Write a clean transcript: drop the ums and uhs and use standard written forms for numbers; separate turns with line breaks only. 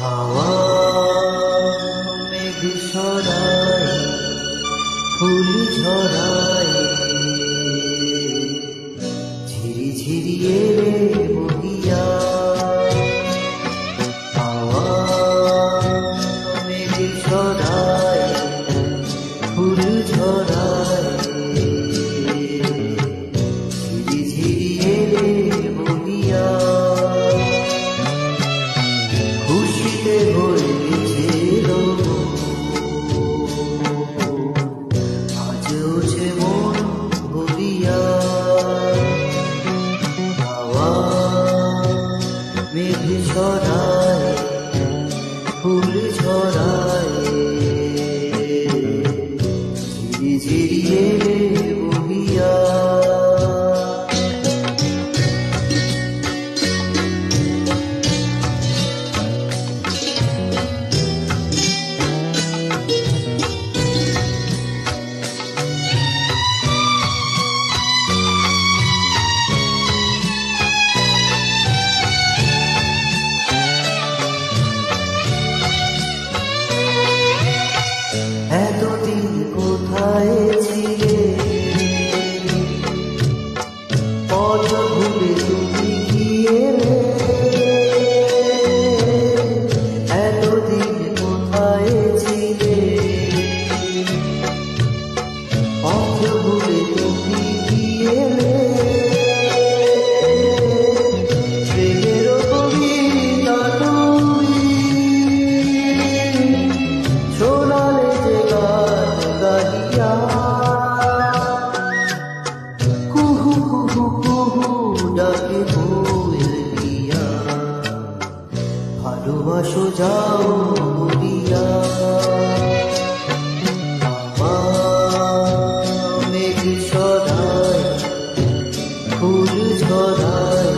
হাওয়া মেঘ ছড়ায়, ফুল ঝরায়, ঝিরি ঝিরি এলে বহিয়া। হাওয়া মেঘ ছড়ায়, ফুল ঝরায়, ঝিরি ঝিরি এলে বহিয়া। খুশিতে হয়েছিল আজ ওঠে মন ভরিয়া। হাওয়া মেঘ ছড়ায়, ফুল ঝরায়, ঝিরি ঝিরি এলে বহিয়া। এতদিন কোথায় ছিলে, পথ ভুলে তুমি গিয়েলে। এতদিন কোথায় ছিলে, পথ ভুলে তুমি গিয়েলে। প্রেমের কবিতা তুমি শোনালে যে গান গাহিয়া। কুহু কুহু কুহু ডাকে কোয়েল দিয়া, ভালোবাসো যাও বলিয়া। মেঘ ছড়ায়, ফুল ঝরায়,